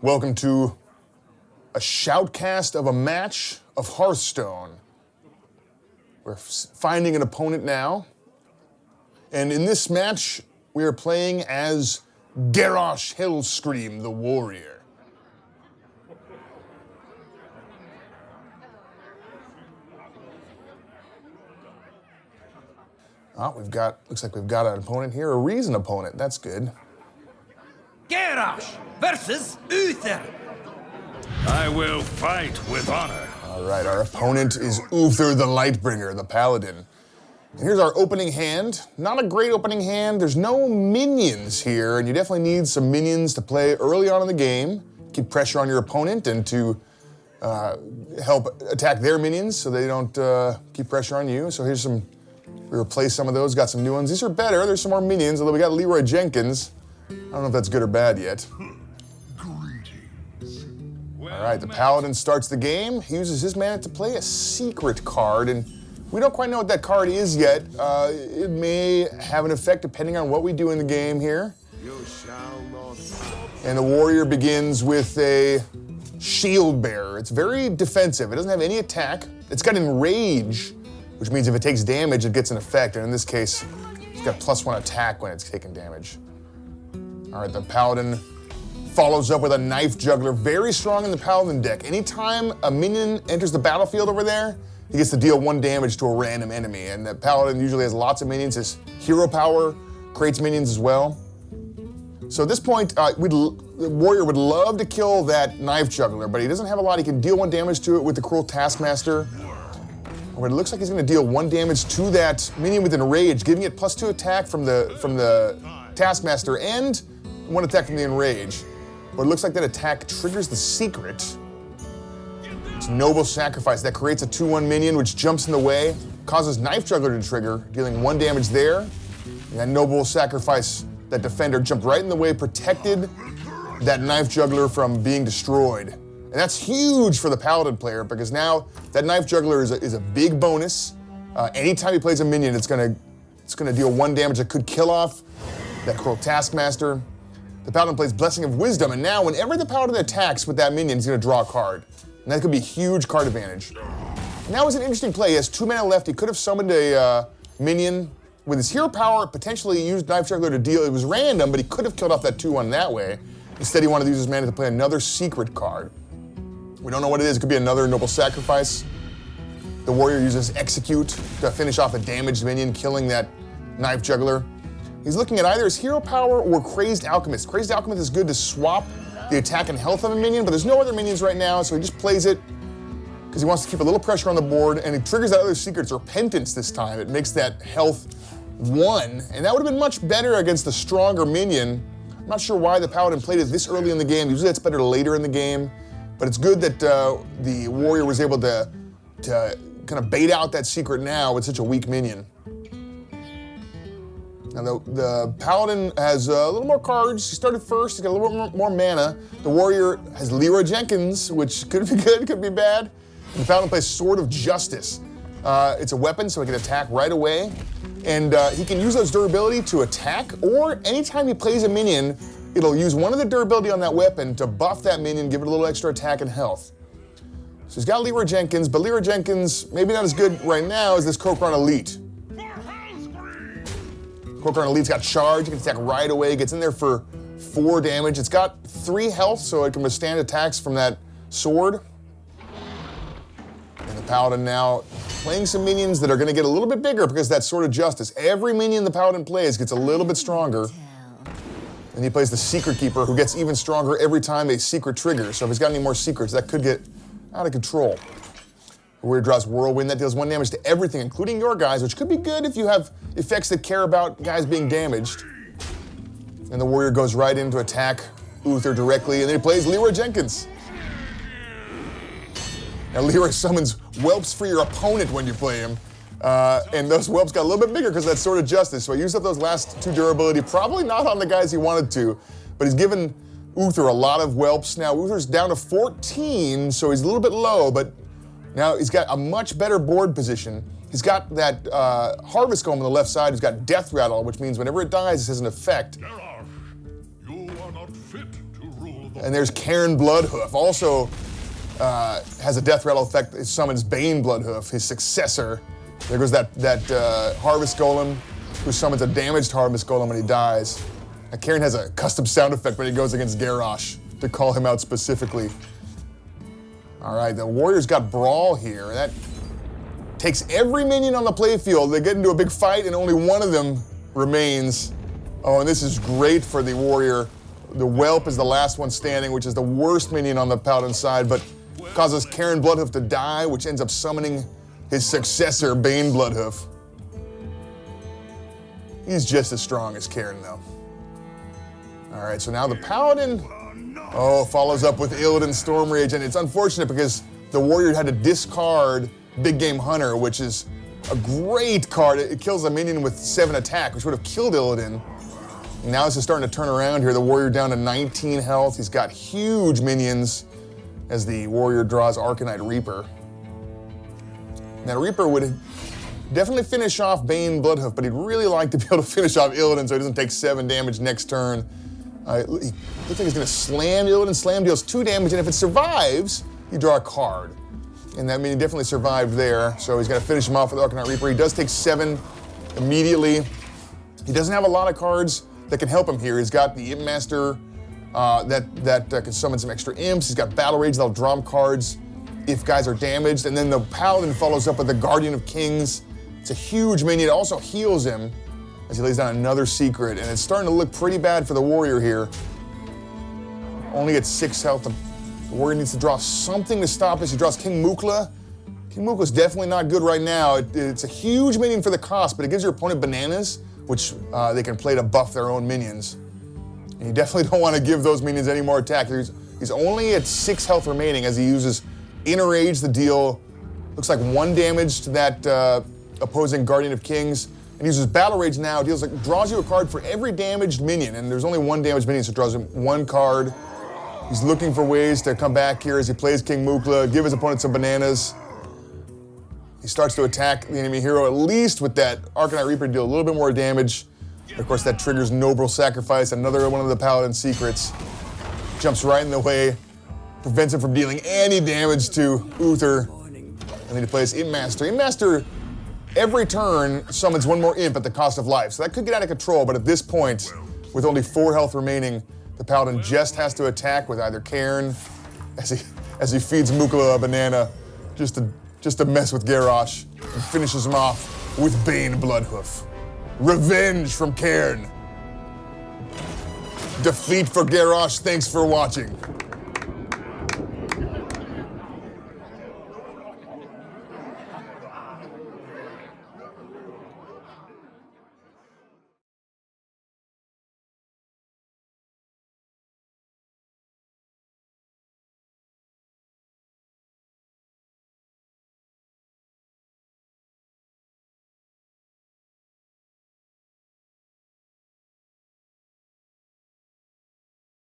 Welcome to a shoutcast of a match of Hearthstone. We're finding an opponent now. And in this match, we are playing as Garrosh Hellscream, the warrior. Looks like we've got an opponent here, a reason opponent. That's good. Garrosh versus Uther. I will fight with honor. All right, our opponent is Uther the Lightbringer, the Paladin. And here's our opening hand. Not a great opening hand. There's no minions here, and you definitely need some minions to play early on in the game. Keep pressure on your opponent and to help attack their minions so they don't keep pressure on you. So here's some, we replace some of those, got some new ones. These are better, there's some more minions, although we got Leroy Jenkins. I don't know if that's good or bad yet. All right, the Paladin starts the game. He uses his mana to play a secret card, and we don't quite know what that card is yet. It may have an effect depending on what we do in the game here. And the warrior begins with a shield bearer. It's very defensive. It doesn't have any attack. It's got enrage, which means if it takes damage, it gets an effect. And in this case, it's got +1 attack when it's taking damage. All right, the Paladin follows up with a Knife Juggler. Very strong in the Paladin deck. Anytime a minion enters the battlefield over there, he gets to deal 1 damage to a random enemy. And the Paladin usually has lots of minions. His hero power creates minions as well. So at this point, the warrior would love to kill that Knife Juggler, but he doesn't have a lot. He can deal 1 damage to it with the Cruel Taskmaster. But it looks like he's going to deal 1 damage to that minion with Enrage, giving it +2 attack from the Taskmaster and 1 attack from the Enrage. But it looks like that attack triggers the secret. It's Noble Sacrifice. That creates a 2/1 minion, which jumps in the way, causes Knife Juggler to trigger, dealing 1 damage there. And that Noble Sacrifice, that defender jumped right in the way, protected that Knife Juggler from being destroyed. And that's huge for the Paladin player, because now that Knife Juggler is a big bonus. Anytime he plays a minion, it's gonna deal 1 damage that could kill off that Cruel Taskmaster. The Paladin plays Blessing of Wisdom, and now whenever the Paladin attacks with that minion, he's gonna draw a card. And that could be a huge card advantage. Now is an interesting play. He has 2 mana left. He could have summoned a minion with his hero power, potentially used Knife Juggler to deal. It was random, but he could have killed off that 2/1 that way. Instead, he wanted to use his mana to play another secret card. We don't know what it is. It could be another Noble Sacrifice. The warrior uses Execute to finish off a damaged minion, killing that Knife Juggler. He's looking at either his hero power or Crazed Alchemist. Crazed Alchemist is good to swap the attack and health of a minion, but there's no other minions right now, so he just plays it because he wants to keep a little pressure on the board, and he triggers that other secret's Repentance this time. It makes that health 1, and that would have been much better against a stronger minion. I'm not sure why the Paladin played it this early in the game. Usually it's better later in the game, but it's good that the warrior was able to kind of bait out that secret now with such a weak minion. Now the Paladin has a little more cards. He started first, he's got a little bit more mana. The warrior has Leroy Jenkins, which could be good, could be bad. And the Paladin plays Sword of Justice. It's a weapon, so he can attack right away. And he can use those durability to attack, or anytime he plays a minion, it'll use 1 of the durability on that weapon to buff that minion, give it a little extra attack and health. So he's got Leroy Jenkins, but Leroy Jenkins, maybe not as good right now as this Kokron Elite. Kokron Elite's got charge, it can attack right away, gets in there for 4 damage. It's got 3 health, so it can withstand attacks from that sword. And the Paladin now playing some minions that are gonna get a little bit bigger because that's Sword of Justice. Every minion the Paladin plays gets a little bit stronger. And he plays the Secret Keeper, who gets even stronger every time a secret triggers. So if he's got any more secrets, that could get out of control. The warrior draws Whirlwind, that deals 1 damage to everything, including your guys, which could be good if you have effects that care about guys being damaged. And the warrior goes right in to attack Uther directly, and then he plays Leroy Jenkins. Now Leroy summons whelps for your opponent when you play him. And those whelps got a little bit bigger because that's Sword of Justice. So he used up those last 2 durability, probably not on the guys he wanted to, but he's given Uther a lot of whelps. Now Uther's down to 14, so he's a little bit low, but now he's got a much better board position. He's got that Harvest Golem on the left side. He's got Death Rattle, which means whenever it dies, it has an effect. Garrosh, you are not fit to rule the And there's Cairn Bloodhoof. Also has a death rattle effect. It summons Bane Bloodhoof, his successor. There goes that Harvest Golem, who summons a damaged Harvest Golem when he dies. And Cairn has a custom sound effect when he goes against Garrosh to call him out specifically. All right, the Warriors got Brawl here. That takes every minion on the playfield. They get into a big fight and only one of them remains. Oh, and this is great for the Warrior. The Whelp is the last one standing, which is the worst minion on the Paladin side, but causes Cairn Bloodhoof to die, which ends up summoning his successor, Bane Bloodhoof. He's just as strong as Cairn, though. All right, so now the Paladin, follows up with Illidan Stormrage, and it's unfortunate because the Warrior had to discard Big Game Hunter, which is a great card. It kills a minion with 7 attack, which would have killed Illidan. Now this is starting to turn around here. The Warrior down to 19 health. He's got huge minions as the Warrior draws Arcanite Reaper. Now Reaper would definitely finish off Bane Bloodhoof, but he'd really like to be able to finish off Illidan so he doesn't take 7 damage next turn. He looks like he's gonna slam Illidan. Slam deals 2 damage, and if it survives, you draw a card. And that means he definitely survived there, so he's gonna finish him off with Arcanite Reaper. He does take 7 immediately. He doesn't have a lot of cards that can help him here. He's got the Imp Master that can summon some extra imps. He's got Battle Rage that'll draw him cards if guys are damaged. And then the Paladin follows up with the Guardian of Kings. It's a huge minion. It also heals him as he lays down another secret. And it's starting to look pretty bad for the Warrior here. Only at 6 health. The Warrior needs to draw something to stop this. He draws King Mukla. King Mukla's definitely not good right now. It's a huge minion for the cost, but it gives your opponent bananas, which they can play to buff their own minions. And you definitely don't want to give those minions any more attack. He's only at 6 health remaining as he uses Inner Rage to deal, looks like 1 damage to that opposing Guardian of Kings. And uses Battle Rage now, draws you a card for every damaged minion, and there's only 1 damaged minion, so it draws him 1 card. He's looking for ways to come back here as he plays King Mukla, give his opponent some bananas. He starts to attack the enemy hero, at least with that Arcanite Reaper to deal a little bit more damage. Of course, that triggers Noble Sacrifice, another one of the Paladin secrets. Jumps right in the way, prevents him from dealing any damage to Uther. And then he plays Imp Master. Imp Master, every turn, summons 1 more imp at the cost of life. So that could get out of control, but at this point, with only 4 health remaining, the Paladin just has to attack with either Cairn, as he feeds Mukla a banana, just to mess with Garrosh, and finishes him off with Bane Bloodhoof. Revenge from Cairn. Defeat for Garrosh. Thanks for watching.